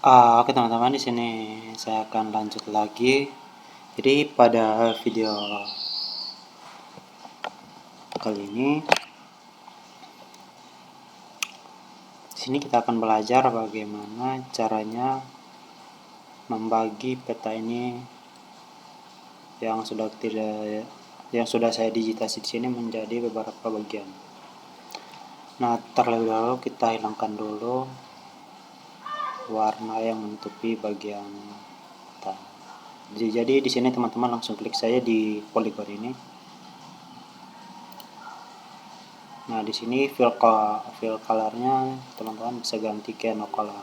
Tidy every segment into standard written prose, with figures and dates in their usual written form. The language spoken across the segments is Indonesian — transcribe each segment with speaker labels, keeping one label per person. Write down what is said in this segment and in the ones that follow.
Speaker 1: Oke teman-teman, di sini saya akan lanjut lagi. Jadi pada video kali ini, di sini kita akan belajar bagaimana caranya membagi peta ini yang sudah saya digitasi di sini menjadi beberapa bagian. Nah, terlebih dahulu kita hilangkan dulu warna yang menutupi bagian peta. Jadi di sini teman-teman langsung klik saja di polygon ini. Nah, di sini fill colornya teman-teman bisa ganti ke no color.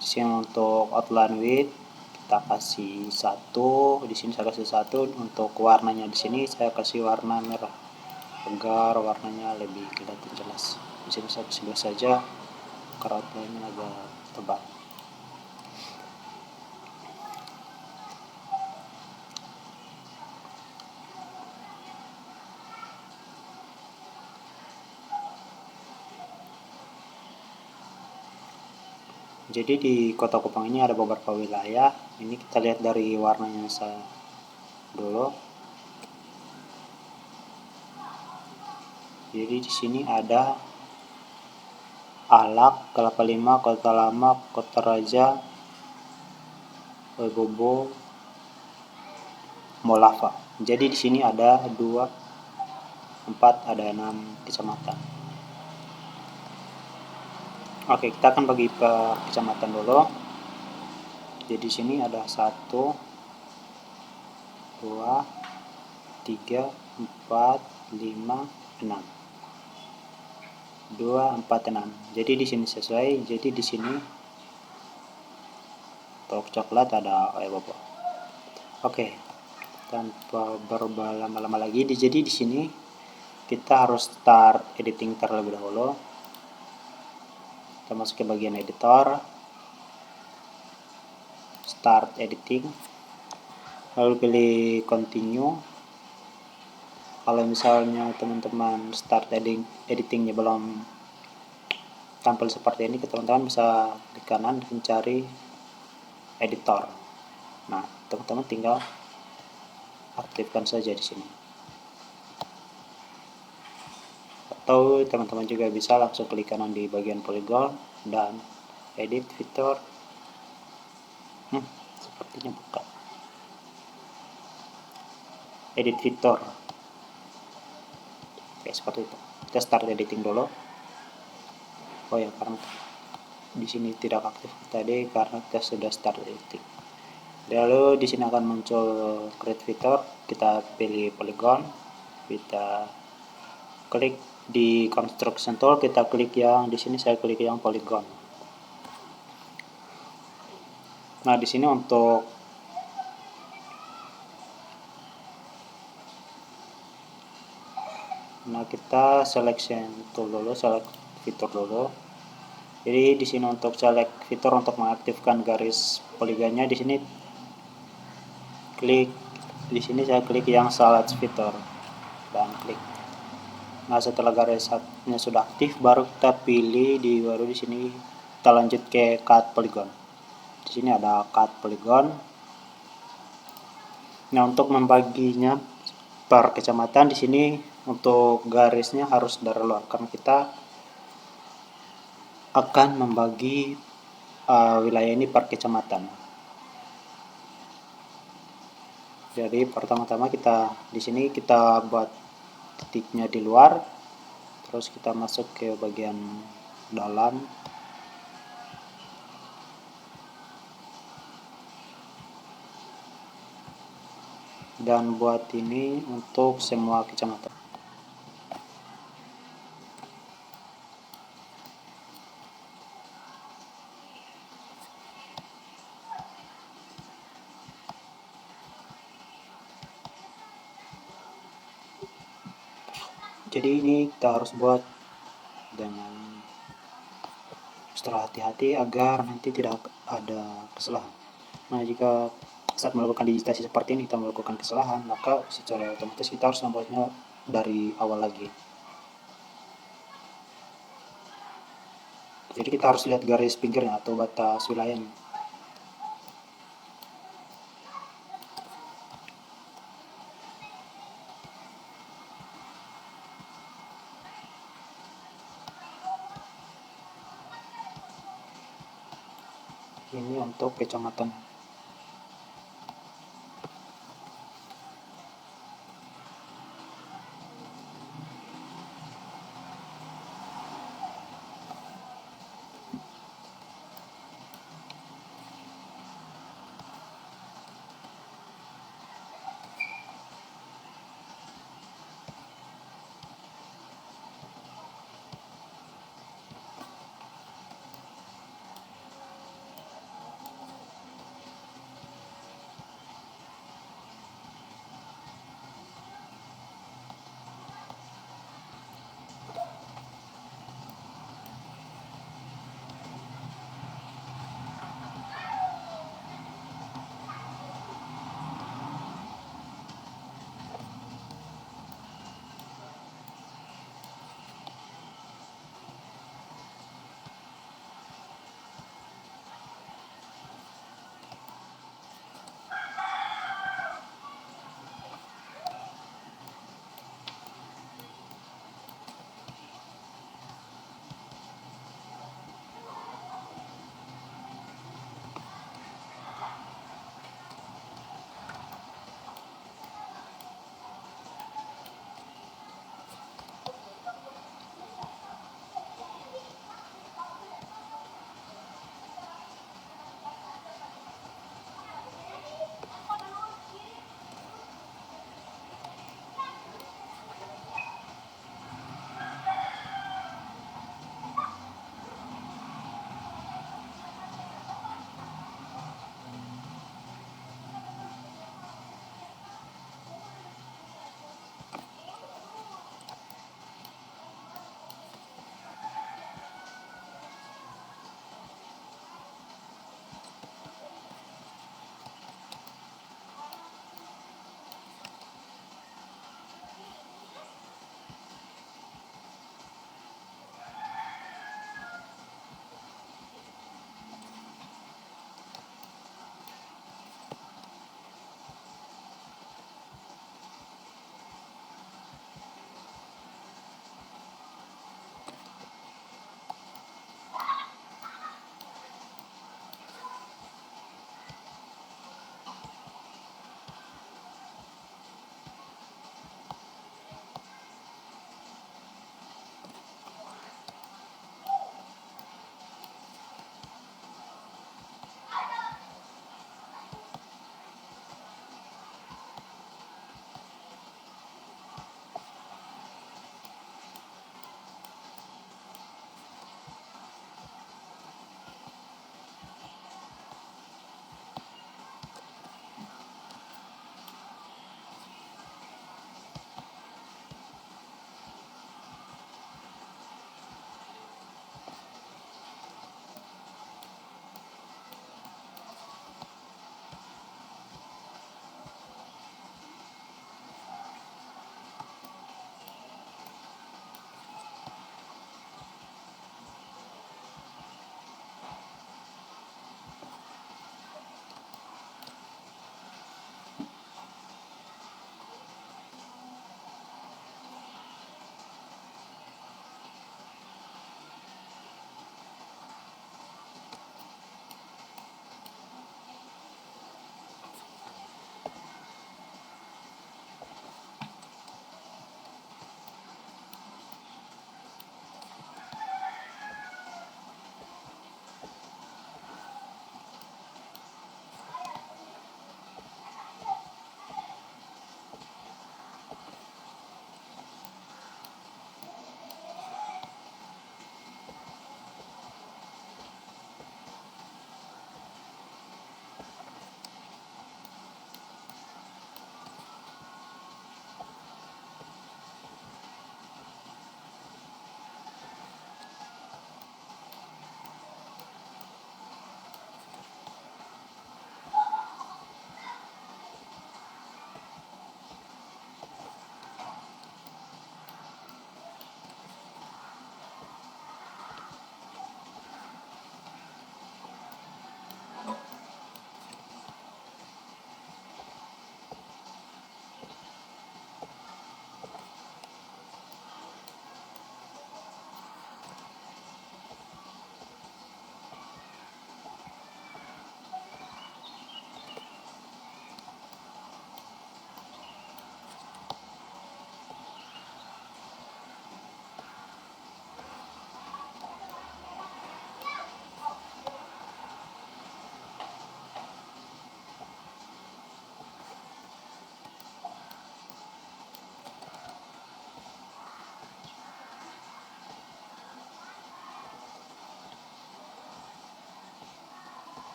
Speaker 1: Di sini untuk outline width kita kasih 1, di sini saya kasih 1. Untuk warnanya di sini saya kasih warna merah agar warnanya lebih kelihatan jelas. Di sini saya kasih 2 saja karena outline-nya agak tebal. Jadi di Kota Kupang ini ada beberapa wilayah. Ini kita lihat dari warnanya dulu. Jadi di sini ada Alak, Kelapa Lima, Kota Lama, Kota Raja, Bobo, Molava. Jadi di sini ada 2, 4, ada 6 kecamatan. Oke, kita akan bagi per kecamatan dulu. Jadi di sini ada 1, 2, 3, 4, 5, 6. 2, 4, 6. Jadi di sini sesuai. Jadi di sini untuk coklat ada Bobo. Oke. Tanpa berlama-lama lagi, jadi di sini kita harus start editing terlebih dahulu. Kita masuk ke bagian editor, start editing, lalu pilih continue. Kalau misalnya teman-teman start editingnya belum tampil seperti ini, teman-teman bisa klik kanan dan cari editor. Nah, teman-teman tinggal aktifkan saja di sini. Atau teman-teman juga bisa langsung klik kanan di bagian polygon dan edit fitur. Sepertinya buka. Edit fitur. Oke, seperti itu. Kita start editing dulu. Oh ya, karena di sini tidak aktif tadi karena kita sudah start editing. Lalu di sini akan muncul create fitur. Kita pilih polygon. Kita klik di construction tool, kita klik yang di sini, saya klik yang polygon. Nah, di sini untuk kita selection tool dulu, select fitur dulu. Jadi di sini untuk select fitur untuk mengaktifkan garis poligonnya, di sini klik di sini saya klik yang select fitur dan klik. Nah, setelah garisnya sudah aktif, baru kita pilih baru di sini kita lanjut ke cut polygon. Di sini ada cut polygon. Nah, untuk membaginya per kecamatan di sini untuk garisnya harus dari luar karena kita akan membagi wilayah ini per kecamatan. Jadi pertama-tama di sini kita buat titiknya di luar, terus kita masuk ke bagian dalam. Dan buat ini untuk semua kecamatan. Jadi ini kita harus buat dengan setelah hati-hati agar nanti tidak ada kesalahan. Nah, jika saat melakukan digitasi seperti ini kita melakukan kesalahan, maka secara otomatis kita harus membuatnya dari awal lagi. Jadi kita harus lihat garis pinggirnya atau batas wilayahnya. Ini untuk kecamatan.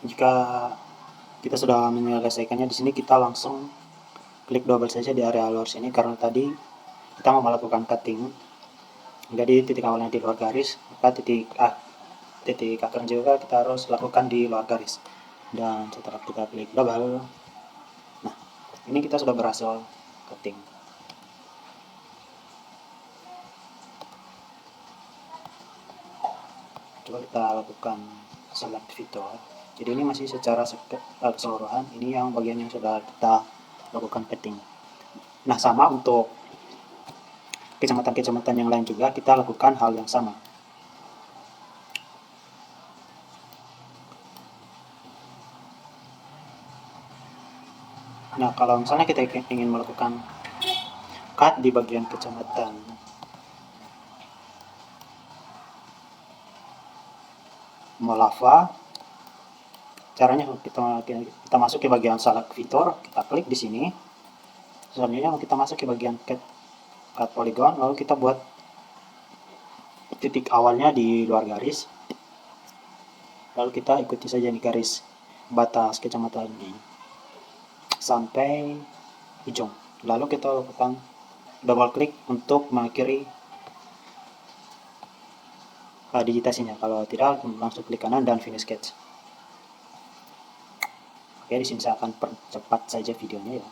Speaker 1: Jika kita sudah menyelesaikannya, di sini kita langsung klik double saja di area luar sini, karena tadi kita mau melakukan cutting. Jadi titik awalnya di luar garis, maka titik akhir juga kita harus lakukan di luar garis. Dan setelah kita klik double, nah ini kita sudah berhasil cutting. Coba kita lakukan select fitur. Jadi ini masih secara keseluruhan, ini yang bagian yang sudah kita lakukan cutting. Nah, sama untuk kecamatan-kecamatan yang lain juga kita lakukan hal yang sama. Nah, kalau misalnya kita ingin melakukan cut di bagian kecamatan Molava, caranya kita masuk ke bagian select fitur, kita klik di sini. Selanjutnya kita masuk ke bagian cut polygon, lalu kita buat titik awalnya di luar garis, lalu kita ikuti saja di garis batas kecamatan ini sampai ujung. Lalu kita lakukan double klik untuk mengakhiri digitasinya. Kalau tidak, langsung klik kanan dan finish sketch. Oke, di sini saya akan percepat saja videonya ya.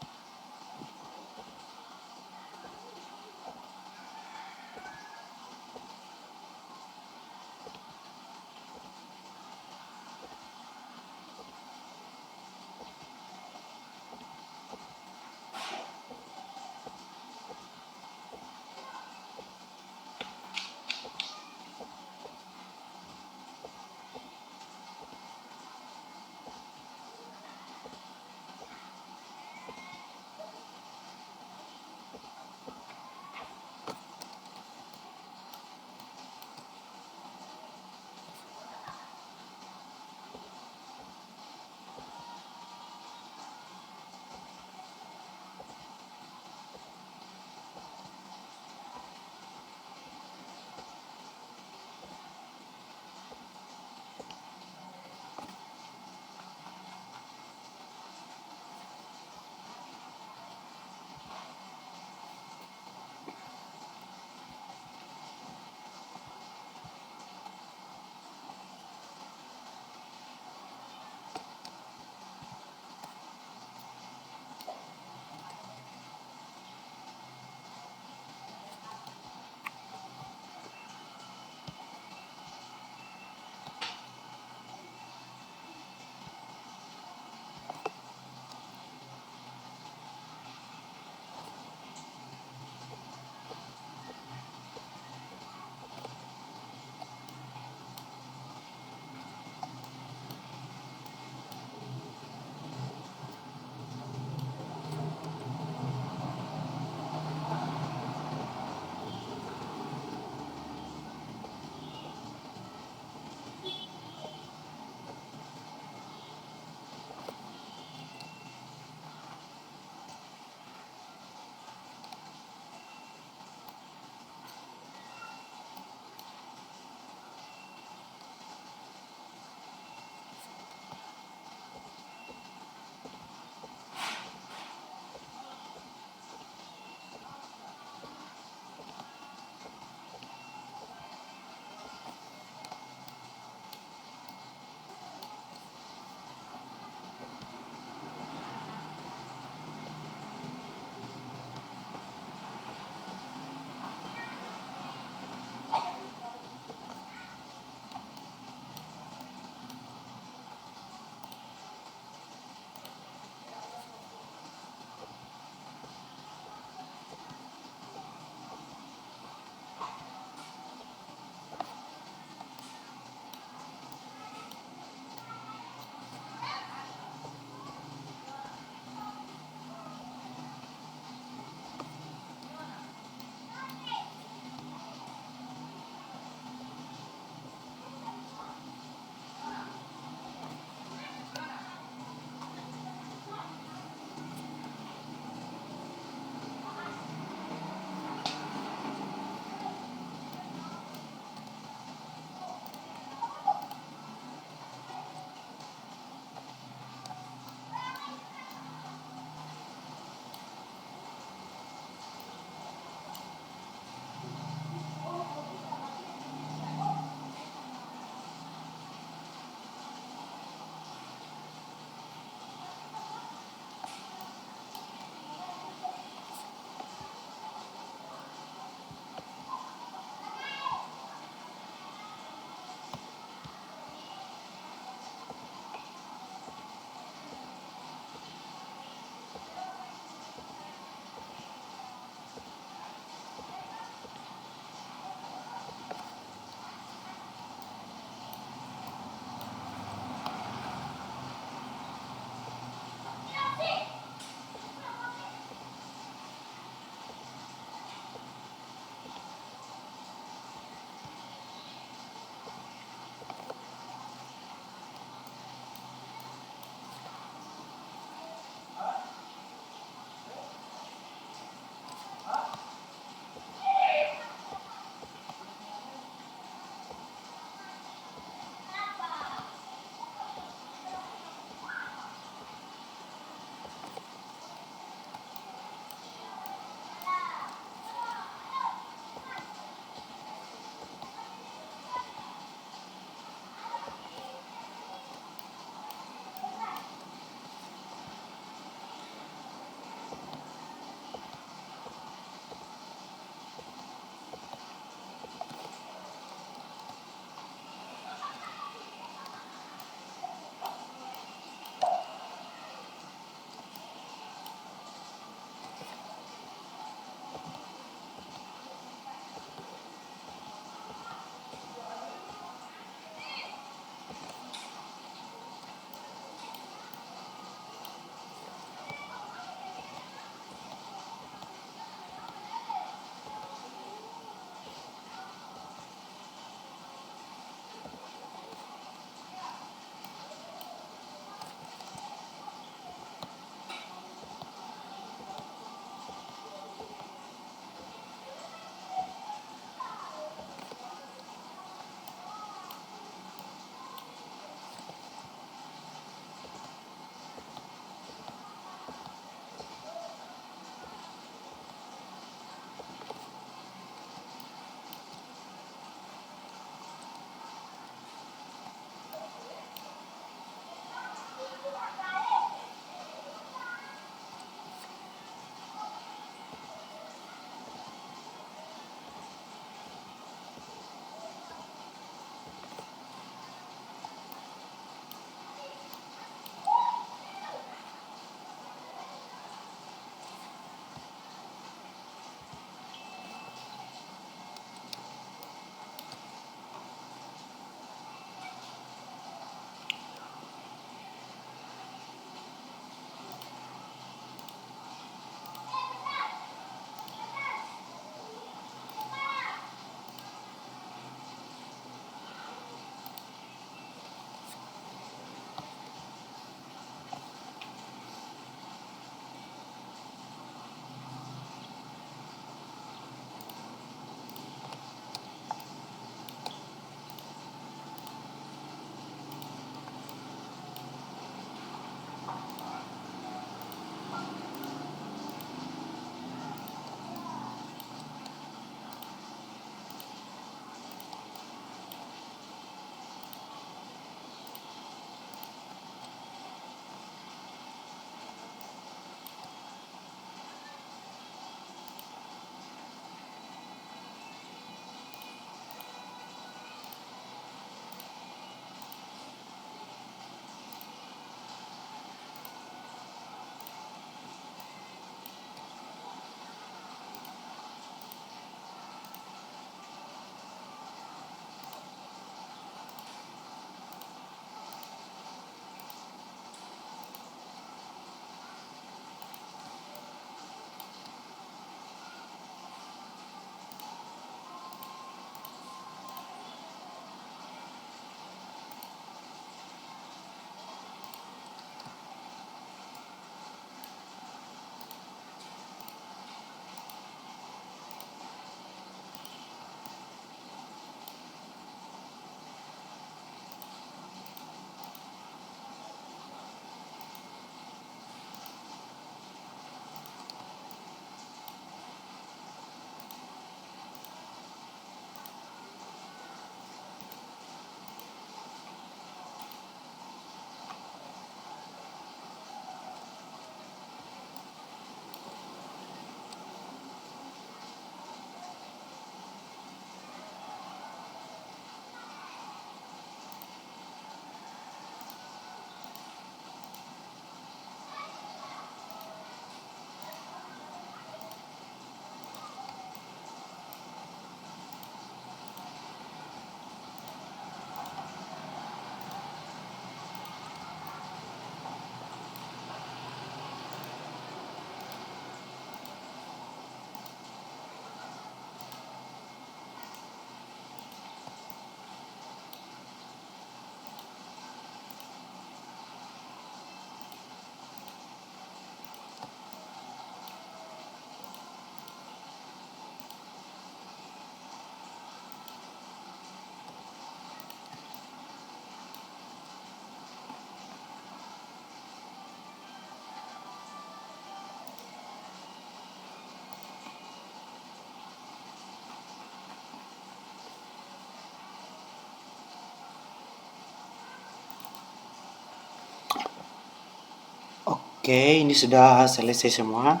Speaker 1: Oke, ini sudah selesai semua.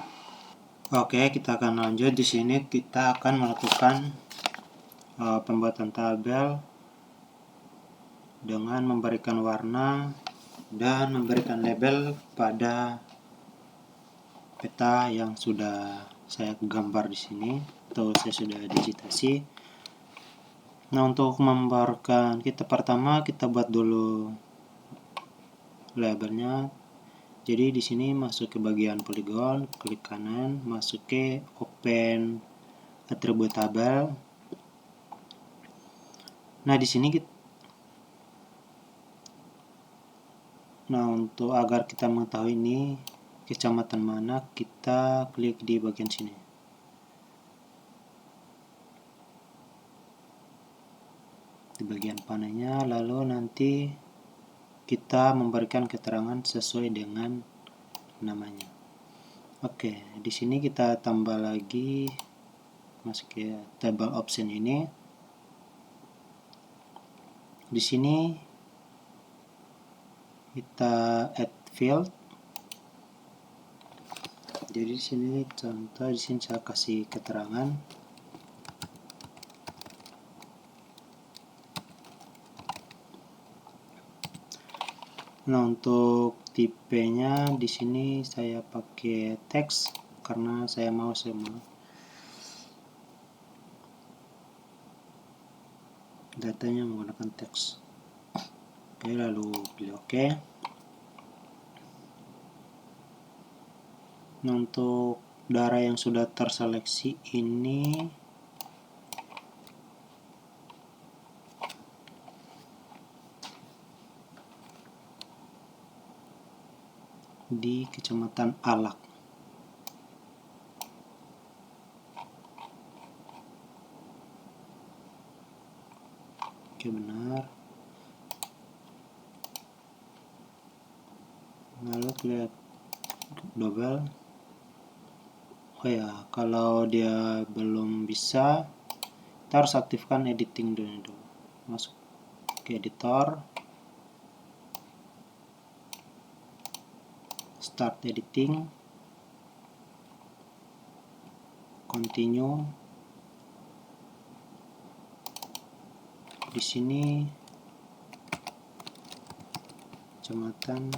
Speaker 1: Oke, kita akan lanjut. Di sini kita akan melakukan pembuatan tabel dengan memberikan warna dan memberikan label pada peta yang sudah saya gambar di sini atau saya sudah digitasi. Nah, untuk memgambarkan pertama kita buat dulu labelnya. Jadi di sini masuk ke bagian poligon, klik kanan, masuk ke open atribut tabel. Nah, di sini untuk agar kita mengetahui ini kecamatan mana, kita klik di bagian sini. Di bagian panennya, lalu nanti kita memberikan keterangan sesuai dengan namanya. Oke, di sini kita tambah lagi, masuk ke table option ini. Di sini kita add field. Jadi di sini contoh, di sini saya kasih keterangan. Nah, untuk tipenya di sini saya pakai teks karena saya mau semua datanya menggunakan teks. Oke, lalu pilih oke. Nah, untuk darah yang sudah terseleksi ini di Kecamatan Alak. Oke, benar. Lalu klik double. Oh ya, kalau dia belum bisa, kita harus aktifkan editing dulu. Masuk ke editor, start editing, continue. Di sini kecamatan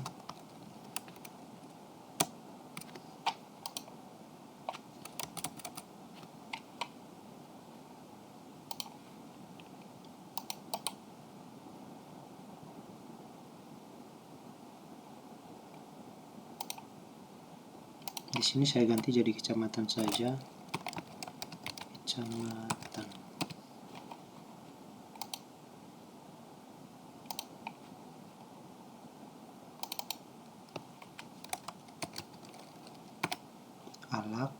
Speaker 1: di sini saya ganti jadi kecamatan saja. Kecamatan. Alak.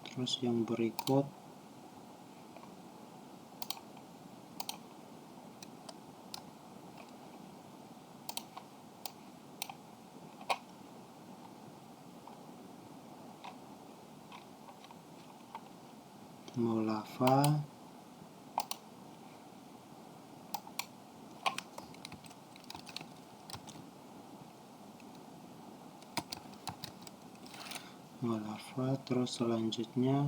Speaker 1: Terus yang berikut Maulava, terus selanjutnya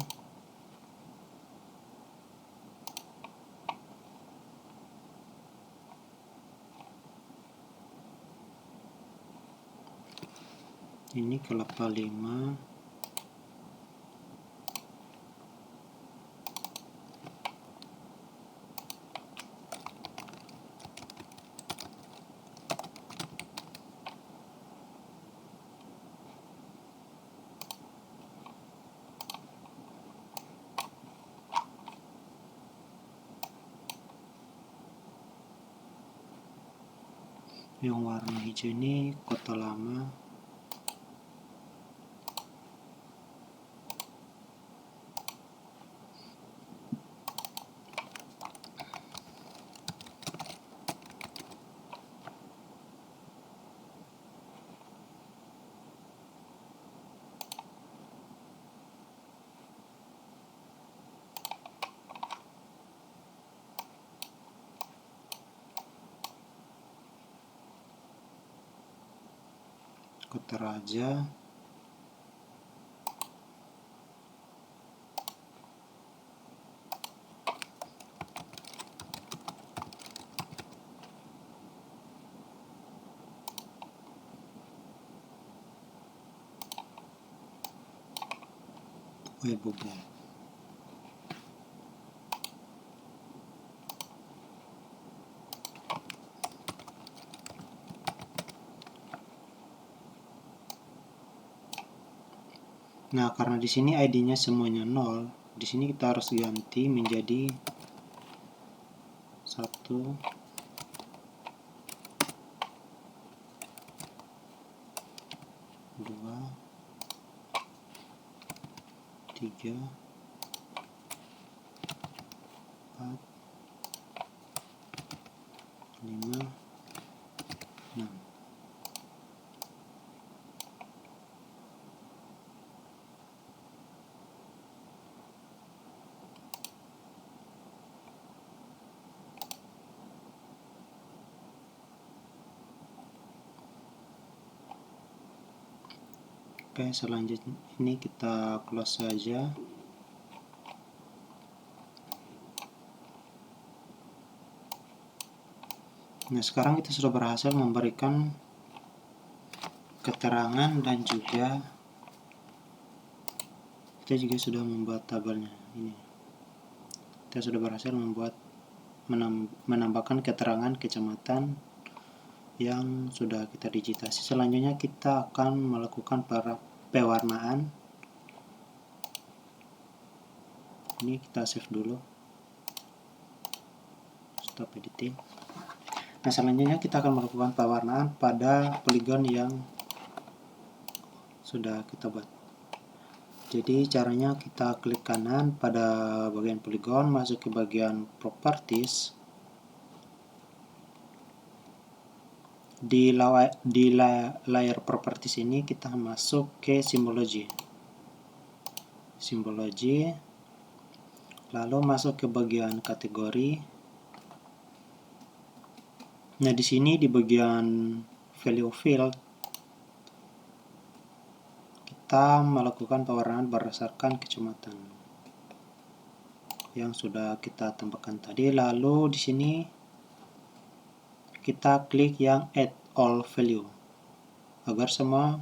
Speaker 1: ini Kelapa 5, yang warna hijau ini Kota Lama. Kota Raja, Webobo. Nah, karena di sini ID-nya semuanya 0, di sini kita harus ganti menjadi 1, 2, 3, 4, 5, 6. Oke, selanjutnya ini kita close saja. Nah, sekarang kita sudah berhasil memberikan keterangan dan juga kita juga sudah membuat tabelnya. Ini kita sudah berhasil menambahkan keterangan kecamatan yang sudah kita digitasi. Selanjutnya kita akan melakukan pewarnaan. Ini kita save dulu, stop editing. Nah, selanjutnya kita akan melakukan pewarnaan pada poligon yang sudah kita buat. Jadi caranya kita klik kanan pada bagian poligon, masuk ke bagian properties. Di layer properties ini kita masuk ke symbology, lalu masuk ke bagian kategori. Nah, di sini di bagian value field kita melakukan pewarnaan berdasarkan kecamatan yang sudah kita tambahkan tadi. Lalu di sini kita klik yang add all value agar semua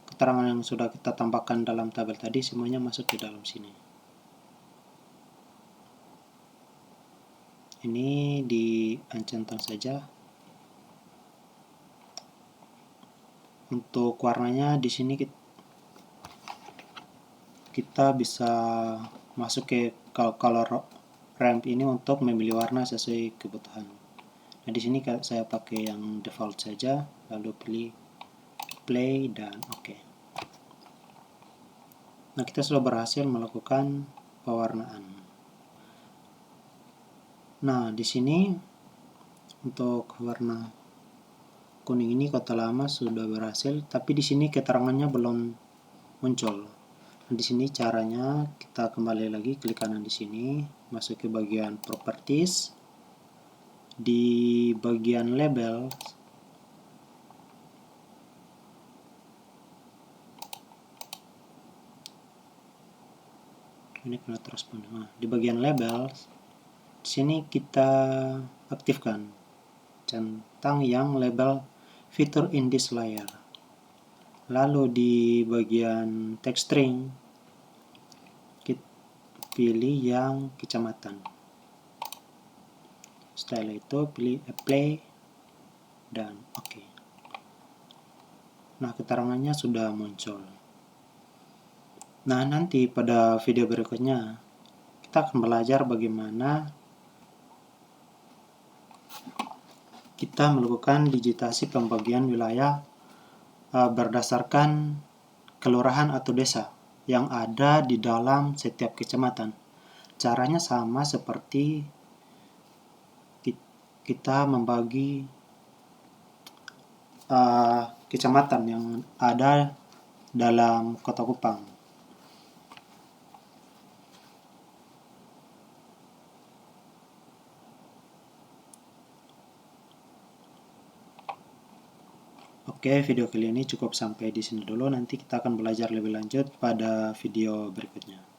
Speaker 1: keterangan yang sudah kita tambahkan dalam tabel tadi semuanya masuk ke dalam sini. Ini diancentang saja. Untuk warnanya di sini kita bisa masuk ke color ramp ini untuk memilih warna sesuai kebutuhan. Nah, di sini saya pakai yang default saja, lalu pilih play dan oke. Nah, kita sudah berhasil melakukan pewarnaan. Nah, di sini untuk warna kuning ini kota lama sudah berhasil, tapi di sini keterangannya belum muncul. Nah, di sini caranya kita kembali lagi, klik kanan di sini, masuk ke bagian properties. Di bagian label ini kena transponder. Nah, di bagian label di sini kita aktifkan centang yang label feature in this layer. Lalu di bagian text string kita pilih yang kecamatan. Setelah itu pilih apply dan oke. Nah, keterangannya sudah muncul. Nah, nanti pada video berikutnya kita akan belajar bagaimana kita melakukan digitasi pembagian wilayah berdasarkan kelurahan atau desa yang ada di dalam setiap kecamatan. Caranya sama seperti kita membagi kecamatan yang ada dalam Kota Kupang. Oke, video kali ini cukup sampai di sini dulu. Nanti kita akan belajar lebih lanjut pada video berikutnya.